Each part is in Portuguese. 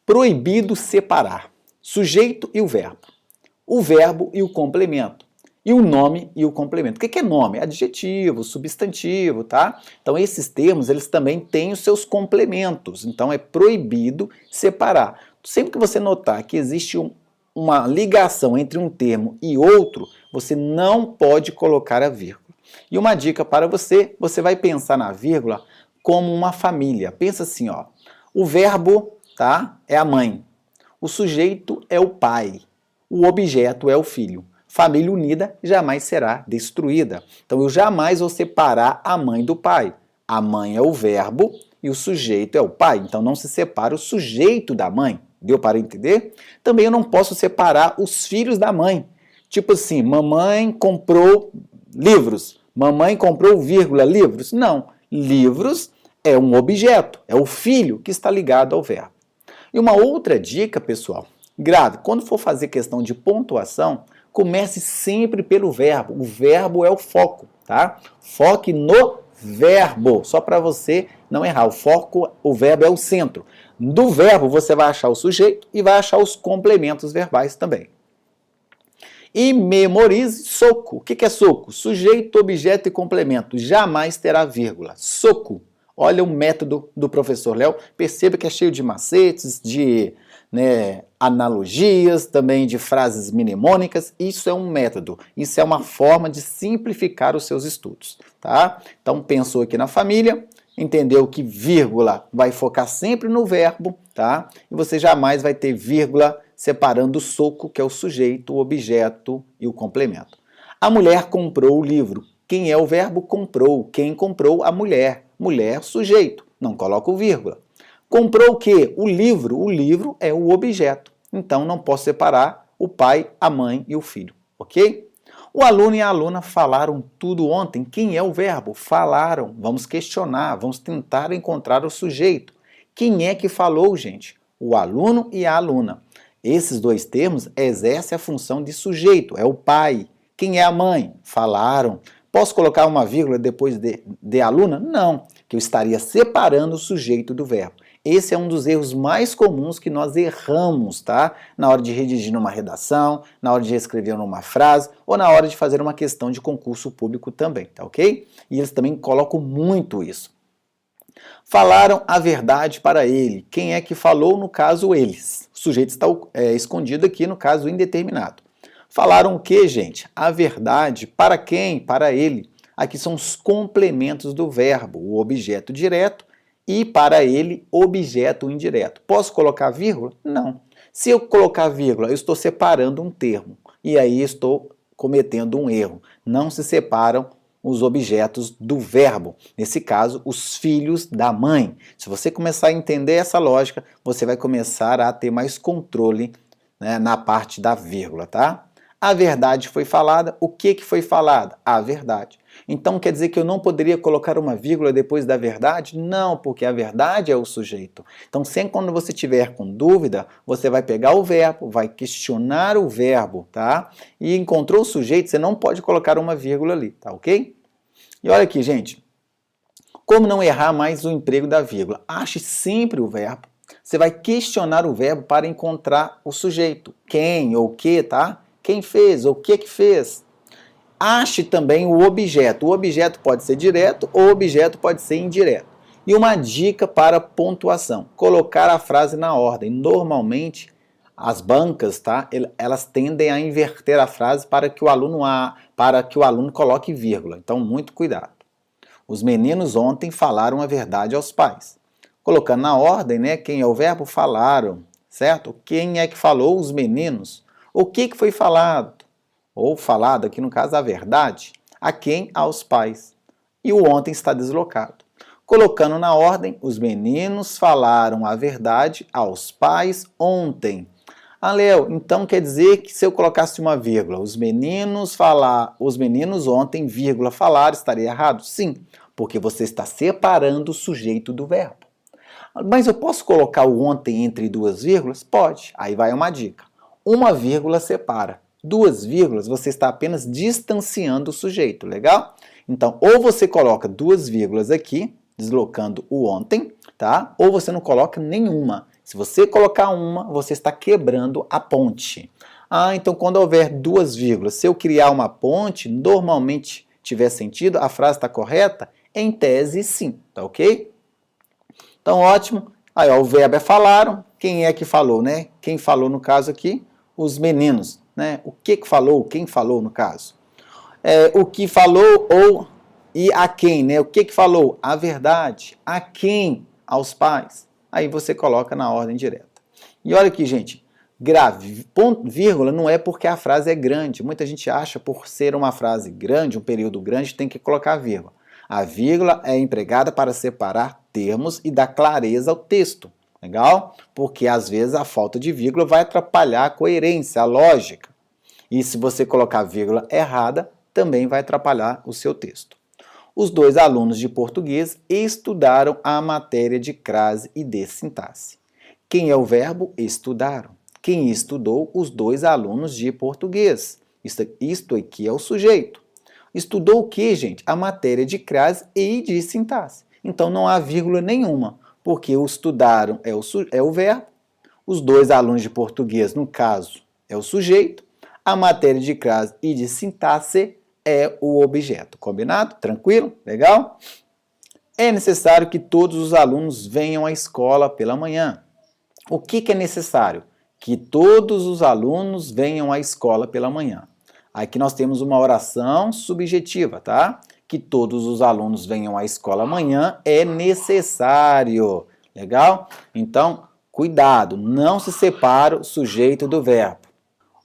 Proibido separar sujeito e o verbo e o complemento, e o nome e o complemento. O que é nome? Adjetivo, substantivo, tá? Então esses termos, eles também têm os seus complementos, então é proibido separar. Sempre que você notar que existe uma ligação entre um termo e outro, você não pode colocar a vírgula. E uma dica para você, você vai pensar na vírgula como uma família. Pensa assim, ó, o verbo, tá, é a mãe, o sujeito é o pai, o objeto é o filho. Família unida jamais será destruída. Então eu jamais vou separar a mãe do pai. A mãe é o verbo e o sujeito é o pai. Então não se separa o sujeito da mãe. Deu para entender? Também eu não posso separar os filhos da mãe. Tipo assim, mamãe comprou livros. Mamãe comprou, vírgula, livros. Não. Livros é um objeto, é o filho que está ligado ao verbo. E uma outra dica, pessoal, grave, quando for fazer questão de pontuação, comece sempre pelo verbo. O verbo é o foco, tá? Foque no verbo, só para você não errar. O foco, o verbo é o centro. Do verbo você vai achar o sujeito e vai achar os complementos verbais também. E memorize soco. O que é soco? Sujeito, objeto e complemento. Jamais terá vírgula. Soco. Olha o método do professor Léo. Perceba que é cheio de macetes, de analogias, também de frases mnemônicas. Isso é um método. Isso é uma forma de simplificar os seus estudos, tá? Então, pensou aqui na família, entendeu que vírgula vai focar sempre no verbo, tá? E você jamais vai ter vírgula separando o soco, que é o sujeito, o objeto e o complemento. A mulher comprou o livro. Quem é o verbo? Comprou. Quem comprou? A mulher. Mulher, sujeito. Não coloca o vírgula. Comprou o quê? O livro. O livro é o objeto. Então, não posso separar o pai, a mãe e o filho. Ok? O aluno e a aluna falaram tudo ontem. Quem é o verbo? Falaram. Vamos questionar, vamos tentar encontrar o sujeito. Quem é que falou, gente? O aluno e a aluna. Esses dois termos exercem a função de sujeito. É o pai. Quem é a mãe? Falaram. Posso colocar uma vírgula depois de aluna? Não, que eu estaria separando o sujeito do verbo. Esse é um dos erros mais comuns que nós erramos, tá? Na hora de redigir numa redação, na hora de escrever numa frase, ou na hora de fazer uma questão de concurso público também, tá ok? E eles também colocam muito isso. Falaram a verdade para ele. Quem é que falou? No caso, eles. O sujeito está escondido aqui, no caso, indeterminado. Falaram o que, gente? A verdade. Para quem? Para ele. Aqui são os complementos do verbo, o objeto direto e para ele, objeto indireto. Posso colocar vírgula? Não. Se eu colocar vírgula, eu estou separando um termo e aí estou cometendo um erro. Não se separam os objetos do verbo. Nesse caso, os filhos da mãe. Se você começar a entender essa lógica, você vai começar a ter mais controle, né, na parte da vírgula, tá? A verdade foi falada. O que foi falada? A verdade. Então quer dizer que eu não poderia colocar uma vírgula depois da verdade? Não, porque a verdade é o sujeito. Então sempre quando você tiver com dúvida, você vai pegar o verbo, vai questionar o verbo, tá? E encontrou o sujeito, você não pode colocar uma vírgula ali, tá ok? E olha aqui, gente. Como não errar mais o emprego da vírgula? Ache sempre o verbo. Você vai questionar o verbo para encontrar o sujeito. Quem ou que, tá? Quem fez ou o que fez. Ache também o objeto. O objeto pode ser direto ou o objeto pode ser indireto. E uma dica para pontuação. Colocar a frase na ordem. Normalmente, as bancas, tá? Elas tendem a inverter a frase para que o aluno coloque vírgula. Então, muito cuidado. Os meninos ontem falaram a verdade aos pais. Colocando na ordem, né? Quem é o verbo? Falaram, certo? Quem é que falou? Os meninos. O que foi falado? Ou falado, aqui no caso, a verdade. A quem? Aos pais. E o ontem está deslocado. Colocando na ordem, os meninos falaram a verdade aos pais ontem. Ah, Léo, então quer dizer que se eu colocasse uma vírgula, os meninos ontem, vírgula, falaram, estaria errado? Sim, porque você está separando o sujeito do verbo. Mas eu posso colocar o ontem entre duas vírgulas? Pode. Aí vai uma dica. Uma vírgula separa. Duas vírgulas, você está apenas distanciando o sujeito, legal? Então, ou você coloca duas vírgulas aqui, deslocando o ontem, tá? Ou você não coloca nenhuma, Se você colocar uma, você está quebrando a ponte. Então quando houver duas vírgulas, se eu criar uma ponte, normalmente tiver sentido, a frase está correta? Em tese, sim, tá ok? Então, ótimo. Aí, ó, o verbo é falaram. Quem é que falou, né? Quem falou no caso aqui? Os meninos, né? O que falou? Quem falou no caso? O que falou ou e a quem, né? O que falou? A verdade. A quem? Aos pais. Aí você coloca na ordem direta. E olha aqui, gente. Grave, ponto, vírgula, não é porque a frase é grande. Muita gente acha por ser uma frase grande, um período grande, tem que colocar vírgula. A vírgula é empregada para separar termos e dar clareza ao texto. Legal? Porque às vezes a falta de vírgula vai atrapalhar a coerência, a lógica. E se você colocar vírgula errada, também vai atrapalhar o seu texto. Os dois alunos de português estudaram a matéria de crase e de sintaxe. Quem é o verbo? Estudaram. Quem estudou? Os dois alunos de português. Isto aqui é o sujeito. Estudou o que, gente? A matéria de crase e de sintaxe. Então não há vírgula nenhuma, porque o estudaram é o verbo, os dois alunos de português, no caso, é o sujeito, a matéria de crase e de sintaxe é o objeto. Combinado? Tranquilo? Legal? É necessário que todos os alunos venham à escola pela manhã. O que é necessário? Que todos os alunos venham à escola pela manhã. Aqui nós temos uma oração subjetiva, tá? Que todos os alunos venham à escola amanhã é necessário. Legal? Então, cuidado, não se separa o sujeito do verbo.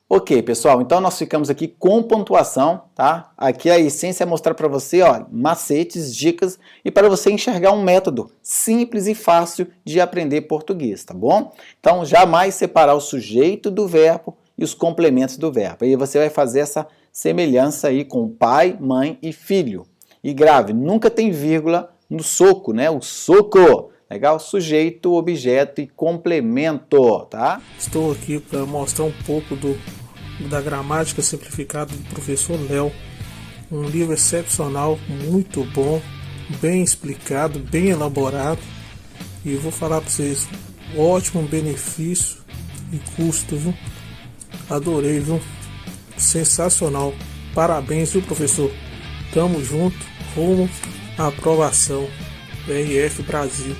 Ok, pessoal, então nós ficamos aqui com pontuação, tá? Aqui a essência é mostrar para você, ó, macetes, dicas e para você enxergar um método simples e fácil de aprender português, tá bom? Então, jamais separar o sujeito do verbo e os complementos do verbo. Aí você vai fazer essa semelhança aí com pai, mãe e filho. E grave, nunca tem vírgula no soco, né? O soco. Legal? Sujeito, objeto e complemento, tá? Estou aqui para mostrar um pouco da gramática simplificada do professor Léo. Um livro excepcional, muito bom, bem explicado, bem elaborado. E eu vou falar para vocês, ótimo benefício e custo, viu? Adorei, viu? Sensacional. Parabéns, viu, professor? Tamo junto, rumo à aprovação. RF Brasil.